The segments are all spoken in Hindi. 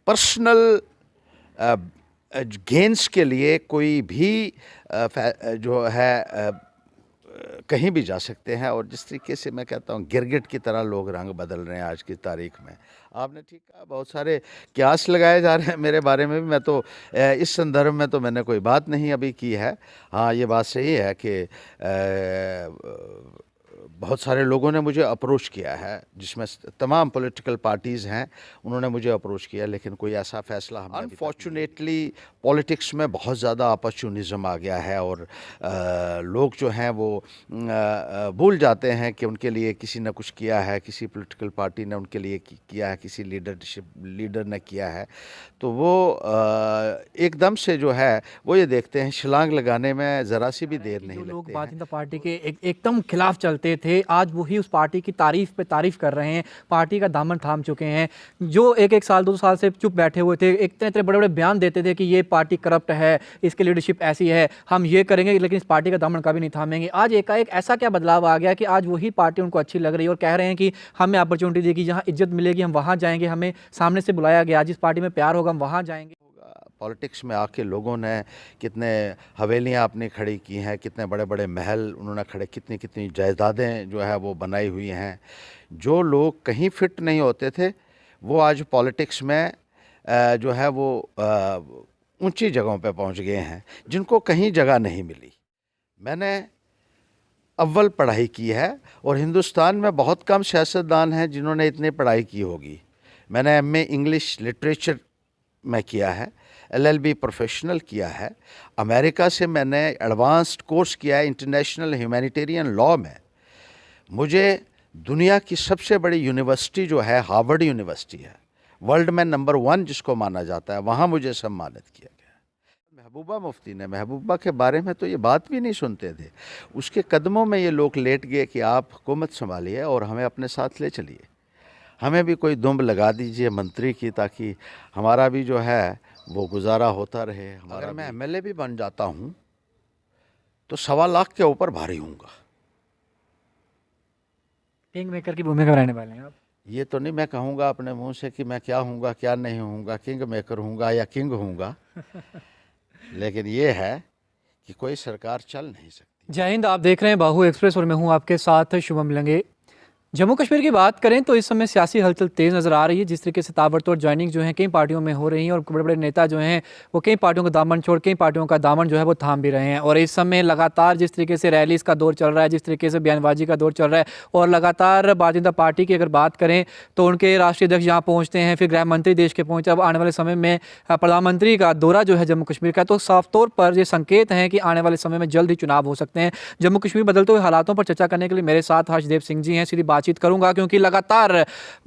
पर्सनल गेंस के लिए कोई भी जो है कहीं भी जा सकते हैं। और जिस तरीके से मैं कहता हूँ गिरगिट की तरह लोग रंग बदल रहे हैं आज की तारीख में। आपने ठीक कहा, बहुत सारे क्यास लगाए जा रहे हैं मेरे बारे में भी। मैं तो इस संदर्भ में तो मैंने कोई बात नहीं अभी की है। हाँ, ये बात सही है कि बहुत सारे लोगों ने मुझे अप्रोच किया है, जिसमें तमाम पॉलिटिकल पार्टीज़ हैं, उन्होंने मुझे अप्रोच किया, लेकिन कोई ऐसा फैसला हमने अनफॉर्चुनेटली पॉलिटिक्स में बहुत ज़्यादा अपॉर्चुनिज्म आ गया है। और लोग जो हैं वो भूल जाते हैं कि उनके लिए किसी ने कुछ किया है, किसी पॉलिटिकल पार्टी ने उनके लिए किया है, किसी लीडर ने किया है, तो वो एकदम से जो है वो ये देखते हैं छलांग लगाने में ज़रा सी भी देर नहीं लगती। लोग भारतीय जनता पार्टी के एकदम खिलाफ चलते थे, आज वही उस पार्टी की तारीफ पे तारीफ कर रहे हैं, पार्टी का दामन थाम चुके हैं। जो एक साल 2 साल से चुप बैठे हुए थे, इतने इतने बड़े बड़े बयान देते थे कि ये पार्टी करप्ट है, इसकी लीडरशिप ऐसी है, हम ये करेंगे, लेकिन इस पार्टी का दामन कभी नहीं थामेंगे। आज एकाएक ऐसा क्या बदलाव आ गया कि आज वही पार्टी उनको अच्छी लग रही है और कह रहे हैं कि हमें अपॉर्चुनिटी देगी, जहाँ इज्जत मिलेगी हम वहाँ जाएंगे, हमें सामने से बुलाया गया, जिस पार्टी में प्यार होगा हम वहाँ जाएंगे। पॉलिटिक्स में आके लोगों ने कितने हवेलियां अपनी खड़ी की हैं, कितने बड़े बड़े महल उन्होंने खड़े, कितनी कितनी जायदादें जो है वो बनाई हुई हैं। जो लोग कहीं फिट नहीं होते थे वो आज पॉलिटिक्स में जो है वो ऊंची जगहों पे पहुंच गए हैं, जिनको कहीं जगह नहीं मिली। मैंने अव्वल पढ़ाई की है और हिंदुस्तान में बहुत कम सियासतदान हैं जिन्होंने इतनी पढ़ाई की होगी। मैंने एमए इंग्लिश लिटरेचर में किया है, एलएलबी प्रोफेशनल किया है। अमेरिका से मैंने एडवांस्ड कोर्स किया है इंटरनेशनल ह्यूमैनिटेरियन लॉ में। मुझे दुनिया की सबसे बड़ी यूनिवर्सिटी जो है हार्वर्ड यूनिवर्सिटी है, वर्ल्ड में नंबर 1 जिसको माना जाता है, वहाँ मुझे सम्मानित किया गया। महबूबा मुफ्ती ने, महबूबा के बारे में तो ये बात भी नहीं सुनते थे, उसके कदमों में ये लोग लेट गए कि आप हुकूमत संभालिए और हमें अपने साथ ले चलिए, हमें भी कोई दुम्ब लगा दीजिए मंत्री की, ताकि हमारा भी जो है वो गुजारा होता रहे। अगर मैं एमएलए भी बन जाता हूँ तो 1.25 लाख के ऊपर भारी हूँगा। किंग मेकर की भूमिका में रहने वाले हैं आप? ये तो नहीं मैं कहूँगा अपने मुंह से कि मैं क्या हूँगा क्या नहीं हूँगा, किंग मेकर हूँगा या किंग हूँगा लेकिन ये है कि कोई सरकार चल नहीं सकती। जय हिंद, आप देख रहे हैं बाहू एक्सप्रेस और मैं हूं आपके साथ शुभम लंगे। जम्मू कश्मीर की बात करें तो इस समय सियासी हलचल तेज़ नज़र आ रही है। जिस तरीके से ताबड़तोड़ ज्वाइनिंग जो है कई पार्टियों में हो रही है और बड़े बड़े नेता जो हैं वो कई पार्टियों का दामन छोड़ कई पार्टियों का दामन जो है वो थाम भी रहे हैं। और इस समय लगातार जिस तरीके से रैलीज़ का दौर चल रहा है, जिस तरीके से बयानबाजी का दौर चल रहा है, और लगातार भारतीय जनता पार्टी की अगर बात करें तो उनके राष्ट्रीय अध्यक्ष यहाँ पहुँचते हैं, फिर गृह मंत्री देश के पहुँचे, अब आने वाले समय में प्रधानमंत्री का दौरा जो है जम्मू कश्मीर का, तो साफ तौर पर ये संकेत हैं कि आने वाले समय में जल्द ही चुनाव हो सकते हैं। जम्मू कश्मीर बदलते हुए हालातों पर चर्चा करने के लिए मेरे साथ हर्षदेव सिंह जी हैं। सीधी बातचीत करूंगा क्योंकि लगातार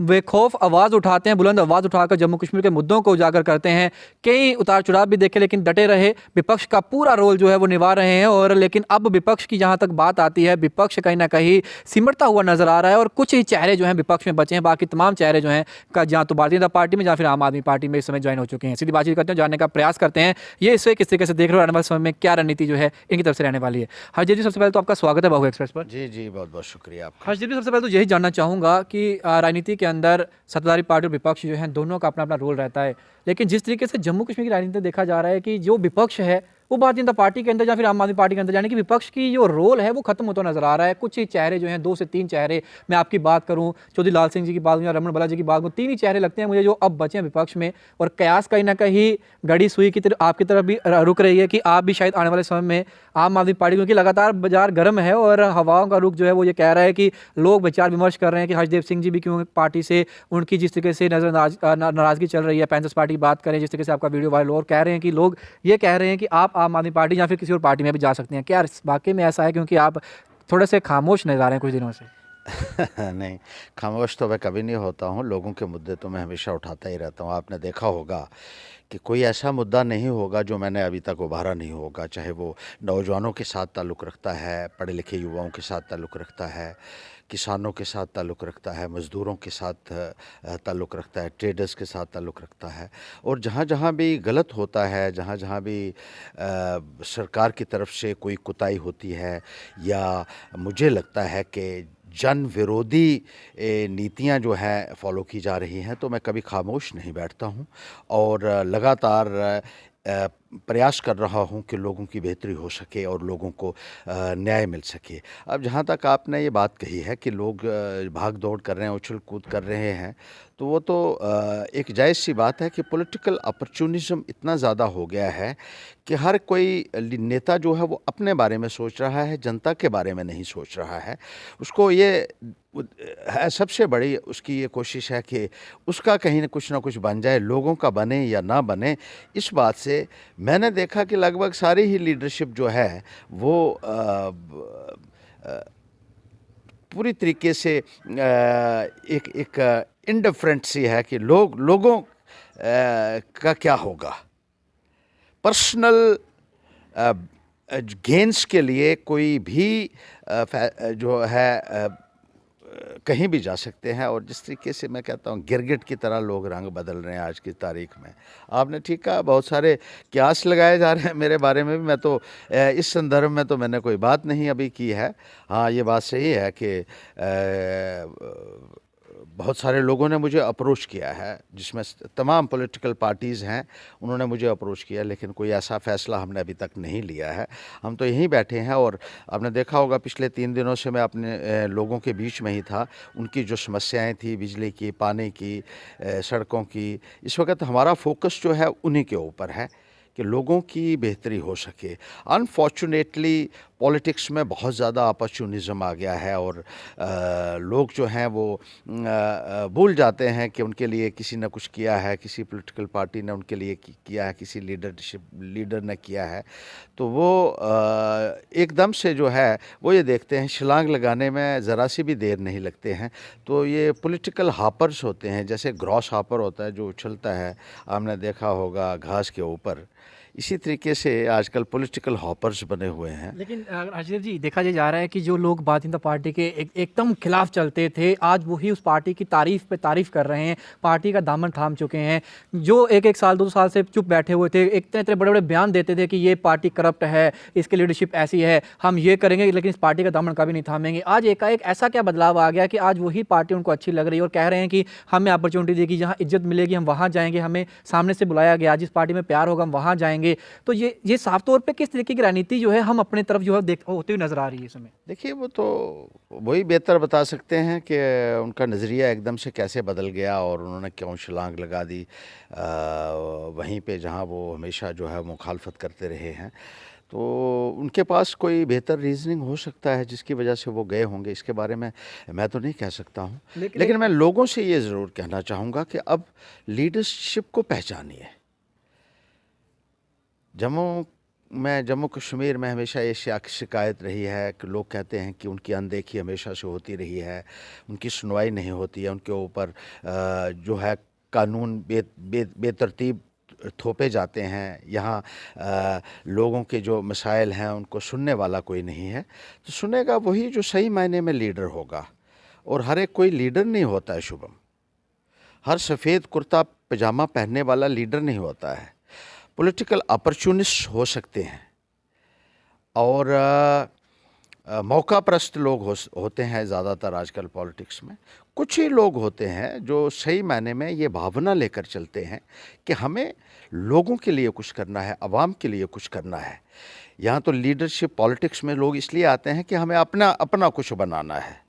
बेखौफ आवाज उठाते हैं, बुलंद आवाज उठाकर जम्मू कश्मीर के मुद्दों को उजागर करते हैं। कई उतार चढ़ाव भी देखे लेकिन डटे रहे, विपक्ष का पूरा रोल जो है वो निभा रहे हैं। और लेकिन अब विपक्ष की जहां तक बात आती है, विपक्ष कहीं ना कहीं सिमटता हुआ नजर आ रहा है और कुछ ही चेहरे जो हैं विपक्ष में बचे हैं, बाकी तमाम चेहरे जो हैं जहां तो भारतीय जनता पार्टी में या फिर आम आदमी पार्टी में इस समय ज्वाइन हो चुके हैं। सीधी बातचीत करते हैं, जानने का प्रयास करते हैं ये इसे किस तरीके से देख रहे हो, आने वाले समय में क्या रणनीति जो है इनकी तरफ से रहने वाली है। हर्षदीप जी, सबसे पहले तो आपका स्वागत है बाहू एक्सप्रेस पर। जी जी, बहुत बहुत शुक्रिया आपका। हर्षदीप जी, सबसे पहले तो यही जानना चाहूँगा कि राजनीति के अंदर सत्ताधारी पार्टी और विपक्ष जो है दोनों का अपना अपना रोल रहता है, लेकिन जिस तरीके से जम्मू कश्मीर की राजनीति देखा जा रहा है कि जो विपक्ष है वो भारतीय जनता पार्टी के अंदर या फिर आम आदमी पार्टी के अंदर, यानी कि विपक्ष की जो रोल है वो खत्म होता नजर आ रहा है। कुछ ही चेहरे जो हैं, 2 से 3 चेहरे, मैं आपकी बात करूं, चौधरी लाल सिंह जी की बात करूं या रमन बाला जी की बात करूं, 3 ही चेहरे लगते हैं मुझे जो अब बचे हैं विपक्ष में। और कयास कहीं ना कहीं गड़ी सुई की तरफ आपकी तरफ भी रुक रही है कि आप भी शायद आने वाले समय में आम आदमी पार्टी, क्योंकि लगातार बाजार गर्म है और हवाओं का रुख जो है वो ये कह रहा है कि लोग विचार विमर्श कर रहे हैं कि हर्षदेव सिंह जी भी क्यों पार्टी से उनकी जिस तरीके से नाराजगी चल रही है, पैंथर्स पार्टी की बात करें, जिस तरीके से आपका वीडियो वायरल, और कह रहे हैं कि लोग ये कह रहे हैं कि आप आम आदमी पार्टी या फिर किसी और पार्टी में भी जा सकते हैं। क्या वाकई में ऐसा है, क्योंकि आप थोड़े से खामोश नजर आ रहे हैं कुछ दिनों से? नहीं, खामोश तो मैं कभी नहीं होता हूँ, लोगों के मुद्दे तो मैं हमेशा उठाता ही रहता हूँ। आपने देखा होगा कि कोई ऐसा मुद्दा नहीं होगा जो मैंने अभी तक उभारा नहीं होगा, चाहे वो नौजवानों के साथ ताल्लुक़ रखता है, पढ़े लिखे युवाओं के साथ ताल्लुक़ रखता है, किसानों के साथ ताल्लुक़ रखता है, मज़दूरों के साथ ताल्लुक़ रखता है, ट्रेडर्स के साथ ताल्लुक़ रखता है। और जहाँ जहाँ भी गलत होता है, जहाँ जहाँ भी सरकार की तरफ से कोई कोताही होती है, या मुझे लगता है कि जन विरोधी नीतियां जो हैं फॉलो की जा रही हैं, तो मैं कभी खामोश नहीं बैठता हूं और लगातार प्रयास कर रहा हूं कि लोगों की बेहतरी हो सके और लोगों को न्याय मिल सके। अब जहां तक आपने ये बात कही है कि लोग भाग दौड़ कर रहे हैं, उछल कूद कर रहे हैं, तो वो तो एक जायज़ सी बात है कि पॉलिटिकल अपॉर्चुनिज़्म इतना ज़्यादा हो गया है कि हर कोई नेता जो है वो अपने बारे में सोच रहा है, जनता के बारे में नहीं सोच रहा है। उसको ये है, सबसे बड़ी उसकी ये कोशिश है कि उसका कहीं न कुछ बन जाए, लोगों का बने या ना बने। इस बात से मैंने देखा कि लगभग सारी ही लीडरशिप जो है वो पूरी तरीके से एक एक इंडिफरेंट सी है कि लोगों का क्या होगा। पर्सनल गेन्स के लिए कोई भी जो है कहीं भी जा सकते हैं, और जिस तरीके से मैं कहता हूँ गिरगिट की तरह लोग रंग बदल रहे हैं आज की तारीख में। आपने ठीक कहा, बहुत सारे क्यास लगाए जा रहे हैं मेरे बारे में भी। मैं तो इस संदर्भ में तो मैंने कोई बात नहीं अभी की है। हाँ, ये बात सही है कि बहुत सारे लोगों ने मुझे अप्रोच किया है, जिसमें तमाम पॉलिटिकल पार्टीज़ हैं, उन्होंने मुझे अप्रोच किया, लेकिन कोई ऐसा फ़ैसला हमने अभी तक नहीं लिया है। हम तो यहीं बैठे हैं और आपने देखा होगा पिछले 3 दिनों से मैं अपने लोगों के बीच में ही था। उनकी जो समस्याएं थी, बिजली की, पानी की, सड़कों की, इस वक्त हमारा फोकस जो है उन्हीं के ऊपर है कि लोगों की बेहतरी हो सके। अनफॉर्चुनेटली पॉलिटिक्स में बहुत ज़्यादा अपॉर्चुनिज़्म आ गया है और लोग जो हैं वो भूल जाते हैं कि उनके लिए किसी ने कुछ किया है, किसी पॉलिटिकल पार्टी ने उनके लिए किया है, किसी लीडर ने किया है, तो वो एकदम से जो है वो ये देखते हैं, छलांग लगाने में ज़रा सी भी देर नहीं लगते हैं। तो ये पॉलिटिकल हापर्स होते हैं, जैसे ग्रॉस हापर होता है जो उछलता है, आपने देखा होगा घास के ऊपर, इसी तरीके से आजकल पॉलिटिकल हॉपर्स बने हुए हैं। लेकिन राजदेव जी, देखा ये जा रहा है कि जो लोग भारतीय जनता पार्टी के एकदम खिलाफ चलते थे, आज वही उस पार्टी की तारीफ पे तारीफ कर रहे हैं, पार्टी का दामन थाम चुके हैं। जो एक साल 2 साल से चुप बैठे हुए थे, इतने इतने बड़े बड़े बयान देते थे कि ये पार्टी करप्ट है, इसकी लीडरशिप ऐसी है, हम ये करेंगे लेकिन इस पार्टी का दामन कभी नहीं थामेंगे। आज एकाएक ऐसा क्या बदलाव आ गया कि आज वही पार्टी उनको अच्छी लग रही है और कह रहे हैं कि हमें अपॉर्चुनिटी देगी, जहाँ इज्जत मिलेगी हम वहाँ जाएंगे, हमें सामने से बुलाया गया, जिस पार्टी में प्यार होगा हम वहाँ जाएंगे। तो ये साफ तौर पे किस तरीके की रणनीति जो है हम अपने तरफ जो है देख होती हुई नजर आ रही है इस समय? देखिए, वो तो वही बेहतर बता सकते हैं कि उनका नज़रिया एकदम से कैसे बदल गया और उन्होंने क्यों छलांग लगा दी वहीं पे जहां वो हमेशा जो है मुखालफत करते रहे हैं। तो उनके पास कोई बेहतर रीज़निंग हो सकता है जिसकी वजह से वो गए होंगे, इसके बारे में मैं तो नहीं कह सकता हूँ। लेकिन मैं लोगों से ये ज़रूर कहना चाहूँगा कि अब लीडरशिप को पहचानिए। जम्मू कश्मीर में हमेशा ये शिकायत रही है कि लोग कहते हैं कि उनकी अनदेखी हमेशा से होती रही है, उनकी सुनवाई नहीं होती है, उनके ऊपर जो है कानून बेतरतीब थोपे जाते हैं। यहाँ लोगों के जो मसाइल हैं उनको सुनने वाला कोई नहीं है। तो सुनेगा वही जो सही मायने में लीडर होगा, और हर एक कोई लीडर नहीं होता है शुभम। हर सफ़ेद कुर्ता पजामा पहनने वाला लीडर नहीं होता है। पॉलिटिकल अपॉर्चुनिस्ट हो सकते हैं और मौका परस्त लोग होते हैं ज़्यादातर आजकल पॉलिटिक्स में। कुछ ही लोग होते हैं जो सही मायने में ये भावना लेकर चलते हैं कि हमें लोगों के लिए कुछ करना है, आवाम के लिए कुछ करना है। यहाँ तो लीडरशिप पॉलिटिक्स में लोग इसलिए आते हैं कि हमें अपना कुछ बनाना है।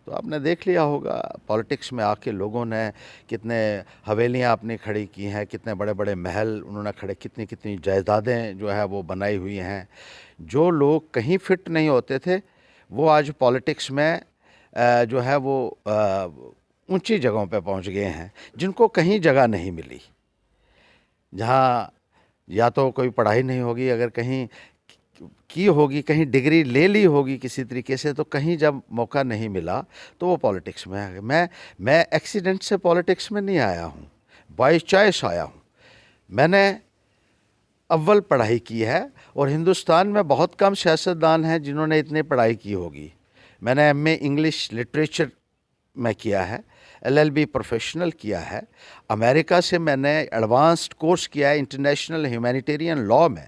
तो आपने देख लिया होगा पॉलिटिक्स में आके लोगों ने कितने हवेलियाँ अपनी खड़ी की हैं, कितने बड़े बड़े महल उन्होंने खड़े, कितनी कितनी जायदादें जो है वो बनाई हुई हैं। जो लोग कहीं फिट नहीं होते थे वो आज पॉलिटिक्स में जो है वो ऊंची जगहों पे पहुंच गए हैं, जिनको कहीं जगह नहीं मिली। जहाँ या तो कोई पढ़ाई नहीं होगी, अगर कहीं की होगी, कहीं डिग्री ले ली होगी किसी तरीके से, तो कहीं जब मौका नहीं मिला तो वो पॉलिटिक्स में आ गए। मैं एक्सीडेंट से पॉलिटिक्स में नहीं आया हूँ, बाय चॉइस आया हूँ। मैंने अव्वल पढ़ाई की है और हिंदुस्तान में बहुत कम सियासतदान हैं जिन्होंने इतनी पढ़ाई की होगी। मैंने एमए इंग्लिश लिटरेचर में किया है, LLB प्रोफेशनल किया है। अमेरिका से मैंने एडवांस्ड कोर्स किया है इंटरनेशनल ह्यूमैनिटेरियन लॉ में।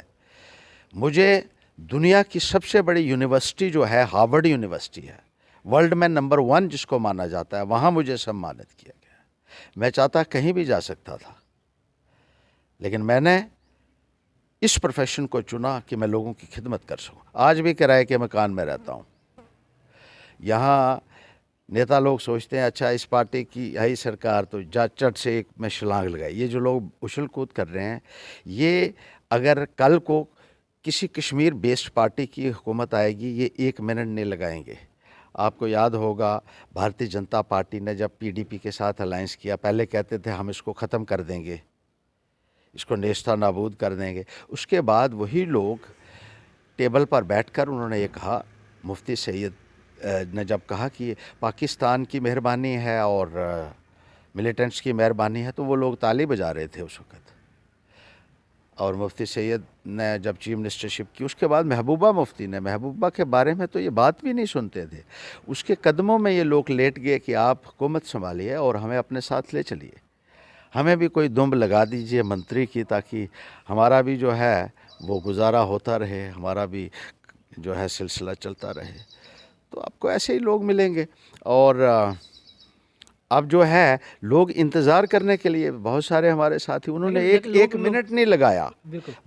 मुझे दुनिया की सबसे बड़ी यूनिवर्सिटी जो है हार्वर्ड यूनिवर्सिटी है, वर्ल्ड में नंबर 1 जिसको माना जाता है, वहाँ मुझे सम्मानित किया गया। मैं चाहता कहीं भी जा सकता था, लेकिन मैंने इस प्रोफेशन को चुना कि मैं लोगों की खिदमत कर सकूं। आज भी किराए के मकान में रहता हूं। यहाँ नेता लोग सोचते हैं अच्छा इस पार्टी की है सरकार तो चट से एक में छलांग लगाई। ये जो लोग उछल कूद कर रहे हैं, ये अगर कल को किसी कश्मीर बेस्ड पार्टी की हुकूमत आएगी, ये 1 मिनट नहीं लगाएंगे। आपको याद होगा भारतीय जनता पार्टी ने जब पीडीपी के साथ अलायंस किया, पहले कहते थे हम इसको ख़त्म कर देंगे, इसको नेस्ता नाबूद कर देंगे। उसके बाद वही लोग टेबल पर बैठकर उन्होंने ये कहा, मुफ्ती सईद ने जब कहा कि पाकिस्तान की मेहरबानी है और मिलिटेंट्स की मेहरबानी है, तो वो लोग ताली बजा रहे थे उस वक़्त। और मुफ्ती सैयद ने जब चीफ मिनिस्टरशिप की, उसके बाद महबूबा मुफ्ती ने, महबूबा के बारे में तो ये बात भी नहीं सुनते थे। उसके कदमों में ये लोग लेट गए कि आप हुकूमत संभालिए और हमें अपने साथ ले चलिए, हमें भी कोई दुम्ब लगा दीजिए मंत्री की, ताकि हमारा भी जो है वो गुजारा होता रहे, हमारा भी जो है सिलसिला चलता रहे। तो आपको ऐसे ही लोग मिलेंगे। और अब जो है लोग इंतज़ार करने के लिए, बहुत सारे हमारे साथी, उन्होंने एक मिनट नहीं लगाया।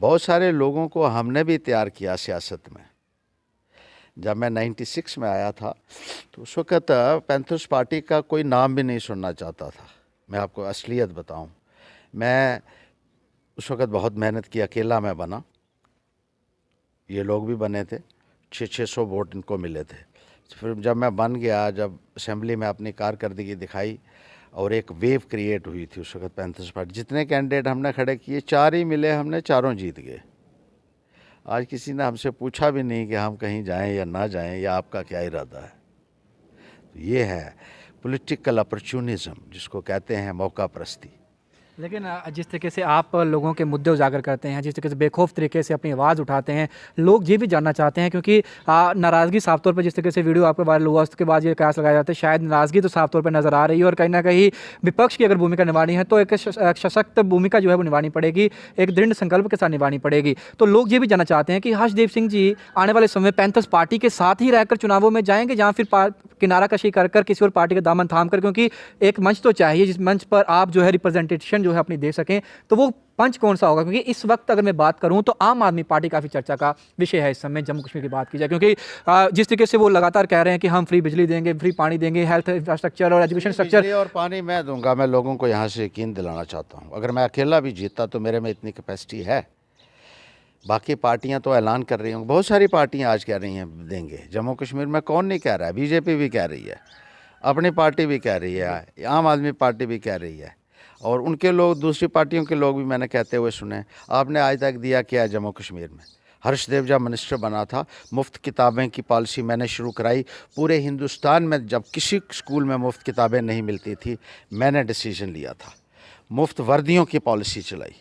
बहुत सारे लोगों को हमने भी तैयार किया सियासत में। जब मैं 96 में आया था तो उस वक़्त पैंथर्स पार्टी का कोई नाम भी नहीं सुनना चाहता था। मैं आपको असलियत बताऊं, मैं उस वक़्त बहुत मेहनत की, अकेला मैं बना, ये लोग भी बने थे, 600 वोट इनको मिले थे। फिर जब मैं बन गया, जब असेंबली में अपनी कारकर्दगी दिखाई और एक वेव क्रिएट हुई थी उस वक़्त पैंथर्स पार्टी, जितने कैंडिडेट हमने खड़े किए 4 ही मिले, हमने चारों जीत गए। आज किसी ने हमसे पूछा भी नहीं कि हम कहीं जाएं या ना जाएं या आपका क्या इरादा है। तो ये है पॉलिटिकल अपॉर्चुनिज्म, जिसको कहते हैं मौका परस्ती। लेकिन जिस तरीके से आप लोगों के मुद्दे उजागर करते हैं, जिस तरीके से बेखौफ तरीके से अपनी आवाज़ उठाते हैं, लोग ये भी जानना चाहते हैं, क्योंकि नाराज़गी साफ तौर पर, जिस तरीके से वीडियो आपके वायरल हुआ उसके बाद ये कयास लगाया जाता है, शायद नाराज़गी तो साफ तौर पर नज़र आ रही है और कहीं ना कहीं विपक्ष की अगर भूमिका निभानी है तो एक सशक्त भूमिका जो है वो निभानी पड़ेगी, एक दृढ़ संकल्प के साथ निभानी पड़ेगी। तो लोग ये भी जानना चाहते हैं कि हर्षदेव सिंह जी आने वाले समय पैंथर्स पार्टी के साथ ही रहकर चुनावों में जाएंगे, या फिर किनारा कशी कर किसी और पार्टी का दामन थाम कर, क्योंकि एक मंच तो चाहिए जिस मंच पर आप जो है रिप्रेजेंटेशन जो है अपनी दे सकें, तो वो पंच कौन सा होगा? क्योंकि इस वक्त अगर मैं बात करूं तो आम आदमी पार्टी काफ़ी चर्चा का विषय है इस समय, जम्मू कश्मीर की बात की जाए, क्योंकि जिस तरीके से वो लगातार कह रहे हैं कि हम फ्री बिजली देंगे, फ्री पानी देंगे, हेल्थ इंफ्रास्ट्रक्चर और एजुकेशन स्ट्रक्चर और पानी मैं दूंगा। मैं लोगों को यहाँ से यकीन दिलाना चाहता हूँ, अगर मैं अकेला भी जीता तो मेरे में इतनी कैपेसिटी है। बाकी पार्टियां तो ऐलान कर रही होंगी, बहुत सारी पार्टियां आज कह रही हैं देंगे। जम्मू कश्मीर में कौन नहीं कह रहा है? बीजेपी भी कह रही है, अपनी पार्टी भी कह रही है, आम आदमी पार्टी भी कह रही है, और उनके लोग, दूसरी पार्टियों के लोग भी मैंने कहते हुए सुने। आपने आज तक दिया क्या जम्मू कश्मीर में? हर्षदेव जब मिनिस्टर बना था, मुफ्त किताबें की पॉलिसी मैंने शुरू कराई। पूरे हिंदुस्तान में जब किसी स्कूल में मुफ्त किताबें नहीं मिलती थी, मैंने डिसीजन लिया था, मुफ्त वर्दियों की पॉलिसी चलाई।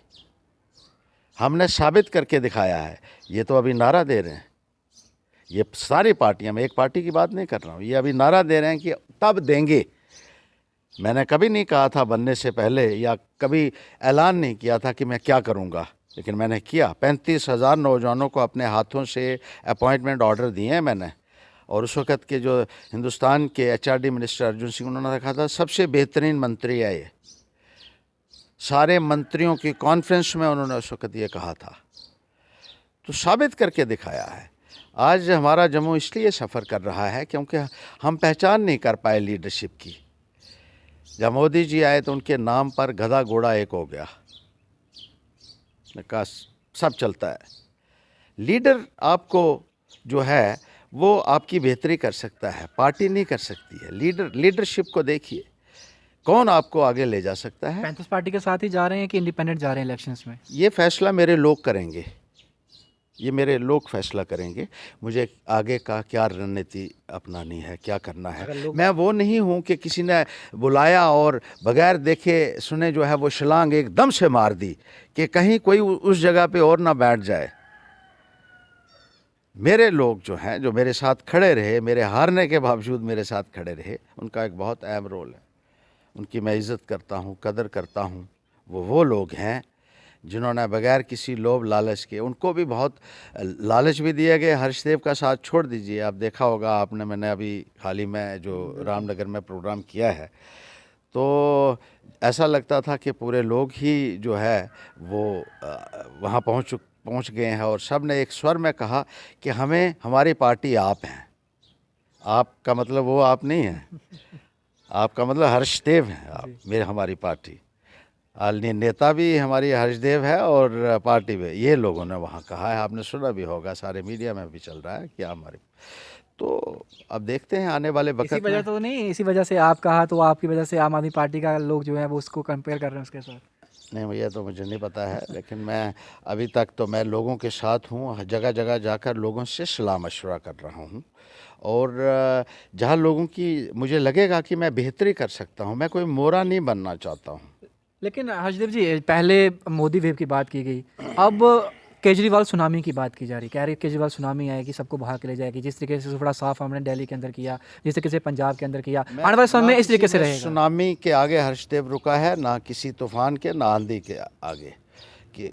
हमने साबित करके दिखाया है। ये तो अभी नारा दे रहे हैं, ये सारी पार्टियां, मैं एक पार्टी की बात नहीं कर रहा हूँ, ये अभी नारा दे रहे हैं कि तब देंगे। मैंने कभी नहीं कहा था बनने से पहले, या कभी ऐलान नहीं किया था कि मैं क्या करूँगा, लेकिन मैंने किया। 35,000 नौजवानों को अपने हाथों से अपॉइंटमेंट ऑर्डर दिए हैं मैंने। और उस वक़्त के जो हिंदुस्तान के HRD मिनिस्टर अर्जुन सिंह, उन्होंने कहा था सबसे बेहतरीन मंत्री है ये। सारे मंत्रियों की कॉन्फ्रेंस में उन्होंने उस वक़्त ये कहा था, तो साबित करके दिखाया है। आज हमारा जम्मू इसलिए सफ़र कर रहा है क्योंकि हम पहचान नहीं कर पाए लीडरशिप की। जब मोदी जी आए तो उनके नाम पर गधा घोड़ा एक हो गया, का सब चलता है। लीडर आपको जो है वो आपकी बेहतरी कर सकता है, पार्टी नहीं कर सकती है। लीडरशिप को देखिए, कौन आपको आगे ले जा सकता है। पैंथर्स पार्टी के साथ ही जा रहे हैं कि इंडिपेंडेंट जा रहे हैं इलेक्शंस में? ये फैसला मेरे लोग करेंगे, ये मेरे लोग फैसला करेंगे मुझे आगे का क्या रणनीति अपनानी है, क्या करना है। मैं वो नहीं हूँ कि किसी ने बुलाया और बगैर देखे सुने जो है वो छलांग एकदम से मार दी कि कहीं कोई उस जगह पे और ना बैठ जाए। मेरे लोग जो हैं, जो मेरे साथ खड़े रहे, मेरे हारने के बावजूद मेरे साथ खड़े रहे, उनका एक बहुत अहम रोल है। उनकी मैं इज़्ज़त करता हूँ, कदर करता हूँ। वो लोग हैं जिन्होंने बगैर किसी लोभ लालच के, उनको भी बहुत लालच भी दिए गए। हर्षदेव का साथ छोड़ दीजिए, आप देखा होगा आपने, मैंने अभी हाल ही में जो रामनगर में प्रोग्राम किया है, तो ऐसा लगता था कि पूरे लोग ही जो है वो वहाँ पहुँच गए हैं और सब ने एक स्वर में कहा कि हमें, हमारी पार्टी आप हैं। आपका मतलब वो आप नहीं है, आपका मतलब हर्षदेव हैं आप, मेरे हमारी पार्टी। नेता भी हमारी हर्षदेव है और पार्टी भी, ये लोगों ने वहाँ कहा है। आपने सुना भी होगा, सारे मीडिया में भी चल रहा है कि हमारी। तो अब देखते हैं आने वाले वक्त इसी वजह में। तो नहीं, इसी वजह से आप कहा तो आपकी वजह से आम आदमी पार्टी का लोग जो है वो उसको कंपेयर कर रहे हैं उसके साथ। नहीं भैया, तो मुझे नहीं पता है, लेकिन मैं अभी तक तो मैं लोगों के साथ हूँ, जगह जगह जाकर लोगों से सलाह मशवरा कर रहा हूँ। और जहाँ लोगों की मुझे लगेगा कि मैं बेहतरी कर सकता हूँ, मैं कोई मोरा नहीं बनना चाहता हूँ। लेकिन हर्षदेव जी, पहले मोदी वेव की बात की गई, अब केजरीवाल सुनामी की बात की जा रही, कह रही केजरीवाल सुनामी आएगी, सबको बहा के ले जाएगी, जिस तरीके से बड़ा साफ हमने दिल्ली के अंदर किया, जिस तरीके से पंजाब के अंदर किया, आने वाले समय में इस तरीके से रहेगा। सुनामी के आगे हर्षदेव रुका है, ना किसी तूफान के, ना आंधी के आगे कि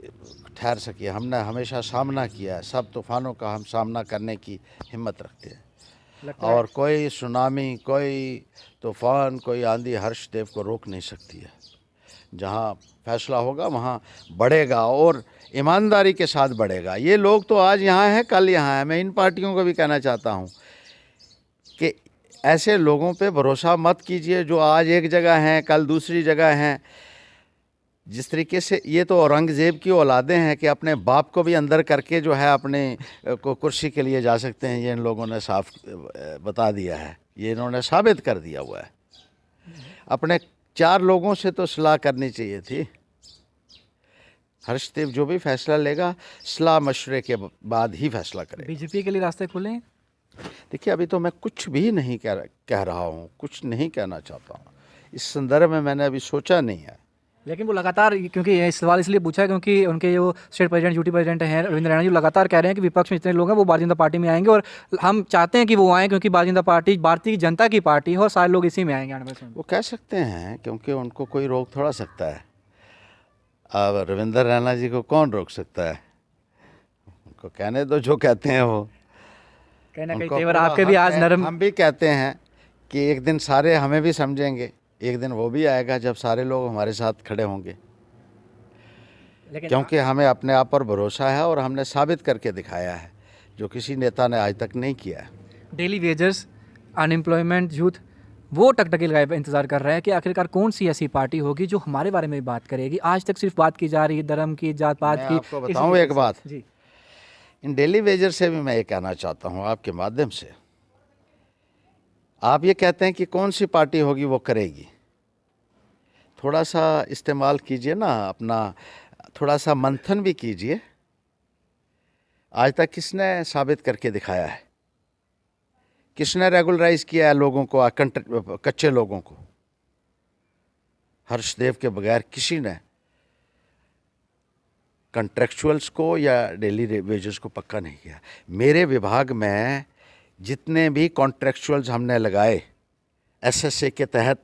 ठहर सके। हमने हमेशा सामना किया है, सब तूफानों का हम सामना करने की हिम्मत रखते हैं। और कोई सुनामी, कोई तूफान, कोई आंधी हर्षदेव को रोक नहीं सकती है। जहाँ फैसला होगा वहाँ बढ़ेगा और ईमानदारी के साथ बढ़ेगा। ये लोग तो आज यहाँ हैं, कल यहाँ हैं। मैं इन पार्टियों को भी कहना चाहता हूँ कि ऐसे लोगों पे भरोसा मत कीजिए जो आज एक जगह हैं, कल दूसरी जगह हैं। जिस तरीके से ये तो औरंगज़ेब की औलादें हैं कि अपने बाप को भी अंदर करके जो है अपने को कुर्सी के लिए जा सकते हैं, ये इन लोगों ने साफ बता दिया है, ये इन्होंने साबित कर दिया हुआ है। अपने 4 लोगों से तो सलाह करनी चाहिए थी। हर्षदेव जो भी फैसला लेगा, सलाह मशवरे के बाद ही फैसला करेगा। बीजेपी के लिए रास्ते खुले हैं? देखिए, अभी तो मैं कुछ भी नहीं कह रहा हूँ, कुछ नहीं कहना चाहता हूँ। इस संदर्भ में मैंने अभी सोचा नहीं है। लेकिन वो लगातार, क्योंकि ये सवाल इसलिए पूछा है क्योंकि उनके जो स्टेट प्रेसिडेंट, यूटी प्रेसिडेंट हैं रविंद्र रैना जी, लगातार कह रहे हैं कि विपक्ष में इतने लोग हैं वो भारतीय जनता पार्टी में आएंगे और हम चाहते हैं कि वो आएँ, क्योंकि भारतीय जनता पार्टी भारतीय जनता की पार्टी है और सारे लोग इसी में आएंगे आने वाले समय में। वो कह सकते हैं, क्योंकि उनको कोई रोक थोड़ा सकता है। अब रविंद्र रैना जी को कौन रोक सकता है? उनको कहने दो, जो कहते हैं वो। कहीं ना कहीं उनको तेवर पूरा आपके भी हक आज है। नरम। हम भी कहते हैं कि एक दिन सारे हमें भी समझेंगे, एक दिन वो भी आएगा जब सारे लोग हमारे साथ खड़े होंगे। लेकिन क्योंकि हमें अपने आप पर भरोसा है और हमने साबित करके दिखाया है, जो किसी नेता ने आज तक नहीं किया है। डेली वेजर्स, अनएम्प्लॉयमेंट, यूथ, वो टकटकी लगाए इंतजार कर रहे हैं कि आखिरकार कौन सी ऐसी पार्टी होगी जो हमारे बारे में भी बात करेगी। आज तक सिर्फ बात की जा रही है धर्म की, जात पात मैं की। आपको बताऊं एक बात जी, इन डेली वेजर से भी मैं ये कहना चाहता हूं आपके माध्यम से। आप ये कहते हैं कि कौन सी पार्टी होगी वो करेगी, थोड़ा सा इस्तेमाल कीजिए ना अपना, थोड़ा सा मंथन भी कीजिए। आज तक किसने साबित करके दिखाया है? किसने रेगुलराइज किया है लोगों को, कच्चे लोगों को? हर्षदेव के बगैर किसी ने कॉन्ट्रेक्चुअल्स को या डेली वेजेस को पक्का नहीं किया। मेरे विभाग में जितने भी कॉन्ट्रेक्चुअल्स हमने लगाए एसएसए के तहत,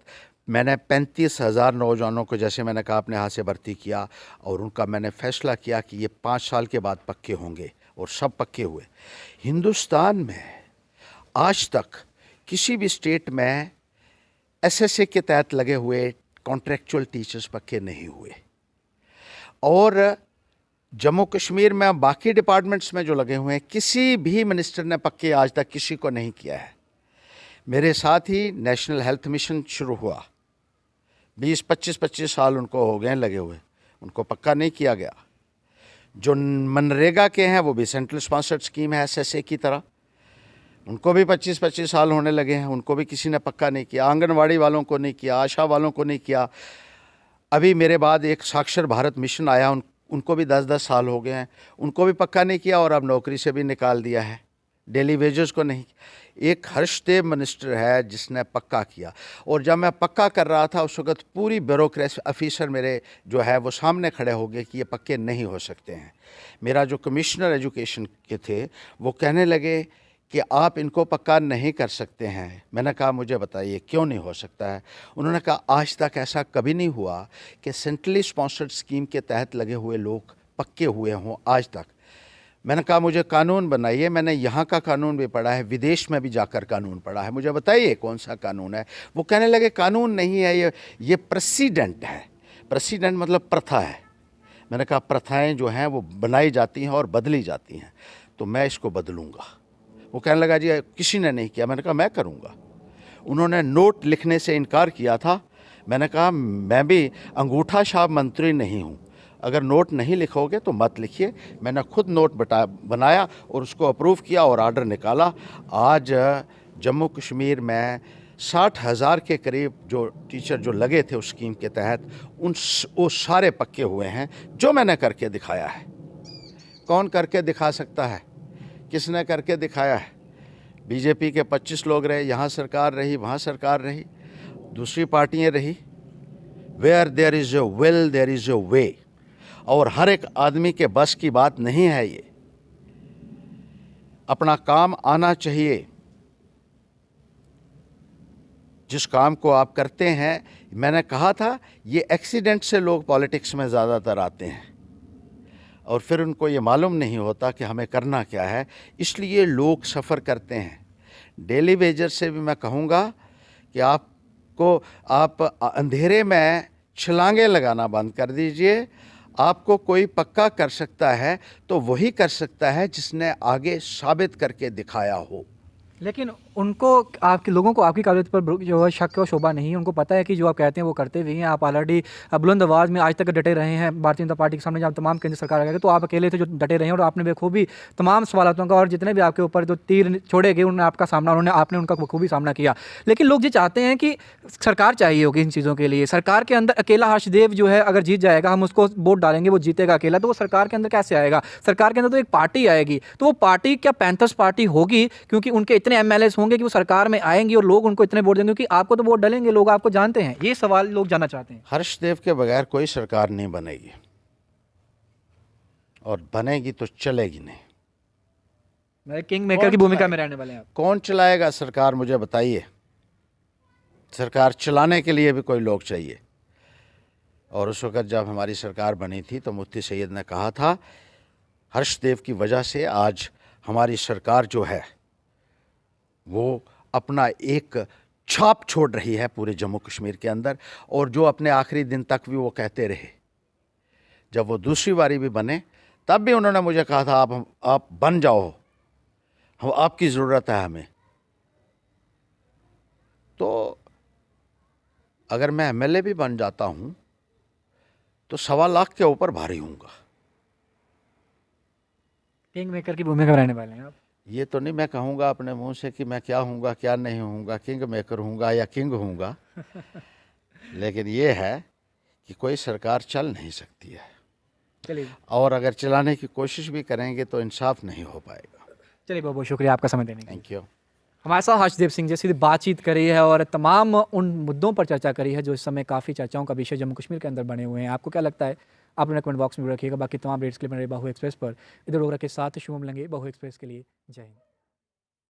मैंने 35,000 नौजवानों को, जैसे मैंने कहा, अपने हाथ से भर्ती किया और उनका मैंने फैसला किया कि ये 5 साल के बाद पक्के होंगे और सब पक्के हुए। हिंदुस्तान में आज तक किसी भी स्टेट में एसएसए के तहत लगे हुए कॉन्ट्रेक्चुअल टीचर्स पक्के नहीं हुए। और जम्मू कश्मीर में बाकी डिपार्टमेंट्स में जो लगे हुए हैं, किसी भी मिनिस्टर ने पक्के आज तक किसी को नहीं किया है। मेरे साथ ही नेशनल हेल्थ मिशन शुरू हुआ, 20-25 साल उनको हो गए लगे हुए, उनको पक्का नहीं किया गया। जो मनरेगा के हैं वो भी सेंट्रल स्पॉन्सर्ड स्कीम है एसएसए की तरह, उनको भी 25-25 साल होने लगे हैं, उनको भी किसी ने पक्का नहीं किया। आंगनवाड़ी वालों को नहीं किया, आशा वालों को नहीं किया। अभी मेरे बाद एक साक्षर भारत मिशन आया, उनको भी 10-10 साल हो गए हैं, उनको भी पक्का नहीं किया और अब नौकरी से भी निकाल दिया है। डेली वेजेस को नहीं। एक हर्षदेव मिनिस्टर है जिसने पक्का किया, और जब मैं पक्का कर रहा था उस वक्त पूरी ब्यूरोक्रेसी ऑफिसर मेरे जो है वो सामने खड़े हो गए कि ये पक्के नहीं हो सकते हैं। मेरा जो कमिश्नर एजुकेशन के थे वो कहने लगे कि आप इनको पक्का नहीं कर सकते हैं। मैंने कहा मुझे बताइए क्यों नहीं हो सकता है। उन्होंने कहा आज तक ऐसा कभी नहीं हुआ कि सेंट्रली स्पॉन्सर्ड स्कीम के तहत लगे हुए लोग पक्के हुए हों आज तक। मैंने कहा मुझे कानून बनाइए, मैंने यहाँ का कानून भी पढ़ा है, विदेश में भी जाकर कानून पढ़ा है, मुझे बताइए कौन सा कानून है। वो कहने लगे कानून नहीं है, ये प्रेसिडेंट है। प्रेसिडेंट मतलब प्रथा है। मैंने कहा प्रथाएं जो हैं वो बनाई जाती हैं और बदली जाती हैं, तो मैं इसको बदलूँगा। वो कहने लगा जी किसी ने नहीं किया। मैंने कहा मैं करूँगा। उन्होंने नोट लिखने से इनकार किया था। मैंने कहा मैं भी अंगूठा छाप मंत्री नहीं हूँ, अगर नोट नहीं लिखोगे तो मत लिखिए। मैंने खुद नोट बनाया और उसको अप्रूव किया और आर्डर निकाला। आज जम्मू कश्मीर में 60,000 के करीब जो टीचर जो लगे थे उस स्कीम के तहत, वो सारे पक्के हुए हैं, जो मैंने करके दिखाया है। कौन करके दिखा सकता है? किसने करके दिखाया है? बीजेपी के 25 लोग रहे, यहाँ सरकार रही, वहाँ सरकार रही, दूसरी पार्टियाँ रही। Where there is a will there is a way. और हर एक आदमी के बस की बात नहीं है ये। अपना काम आना चाहिए। जिस काम को आप करते हैं, मैंने कहा था ये एक्सीडेंट से लोग पॉलिटिक्स में ज़्यादातर आते हैं और फिर उनको ये मालूम नहीं होता कि हमें करना क्या है, इसलिए लोग सफ़र करते हैं। डेली वेजर से भी मैं कहूँगा कि आप अंधेरे में छलांगे लगाना बंद कर दीजिए। आपको कोई पक्का कर सकता है तो वही कर सकता है जिसने आगे साबित करके दिखाया हो। लेकिन उनको, आपके लोगों को आपकी काबिलियत पर जो है शक और शोभा नहीं है। उनको पता है कि जो आप कहते हैं वो करते भी हैं। आप ऑलरेडी बुलंद आवाज़ में आज तक डटे रहे हैं भारतीय जनता पार्टी के सामने, जब तमाम केंद्र सरकार आ गए तो आप अकेले थे जो डटे रहे हैं, और आपने बखूबी तमाम सवालों का और जितने भी आपके ऊपर जो तीर छोड़े गए उन्होंने आपने उनका बखूबी सामना किया। लेकिन लोग ये चाहते हैं कि सरकार चाहिए होगी इन चीज़ों के लिए। सरकार के अंदर अकेला हर्षदेव जो है अगर जीत जाएगा, हम उसको वोट डालेंगे, वो जीतेगा अकेला, तो वो सरकार के अंदर कैसे आएगा? सरकार के अंदर तो एक पार्टी आएगी, तो वो पार्टी क्या पैंथर्स पार्टी होगी? क्योंकि उनके इतने एमएलए होंगे कि वो सरकार में आएंगे और लोग उनको इतने वोट देंगे, क्योंकि आपको तो वोट डालेंगे, लोग आपको जानते हैं। ये सवाल लोग जानना चाहते हैं। हर्षदेव के बगैर कोई सरकार नहीं बनेगी, और बनेगी तो चलेगी नहीं। मैं किंग मेकर की भूमिका में रहने वाले हैं आप। कौन चलाएगा सरकार, मुझे बताइए। सरकार चलाने के लिए भी कोई लोग चाहिए। और उस वक़्त जब हमारी सरकार बनी थी तो मुफ्ती सैयद ने कहा था हर्षदेव की वजह से आज हमारी सरकार जो है वो अपना एक छाप छोड़ रही है पूरे जम्मू कश्मीर के अंदर। और जो अपने आखिरी दिन तक भी वो कहते रहे, जब वो दूसरी बारी भी बने तब भी उन्होंने मुझे कहा था आप बन जाओ, हम आपकी ज़रूरत है हमें। तो अगर मैं एमएलए भी बन जाता हूँ तो 1.25 लाख के ऊपर भारी हूँगा। किंग मेकर की भूमिका में रहने वाले हैं आप। ये तो नहीं मैं कहूँगा अपने मुंह से कि मैं क्या हूँगा क्या नहीं हूँगा, किंग मेकर हूँगा या किंग हूँगा। लेकिन ये है कि कोई सरकार चल नहीं सकती है, चलिए, और अगर चलाने की कोशिश भी करेंगे तो इंसाफ नहीं हो पाएगा। चलिए बहुत बहुत शुक्रिया आपका समय देने के लिए। Thank you. हमारे साथ हर्षदेव सिंह जी सीधी बातचीत करी है और तमाम उन मुद्दों पर चर्चा करी है जो इस समय काफ़ी चर्चाओं का विषय जम्मू कश्मीर के अंदर बने हुए हैं। आपको क्या लगता है, आप अपने कमेंट बॉक्स में रखिएगा। बाकी तमाम रेट्स के लिए बने रहे बाहू एक्सप्रेस पर। इधर लोग के साथ शुभम लंगे, बाहू एक्सप्रेस के लिए जय हिंद।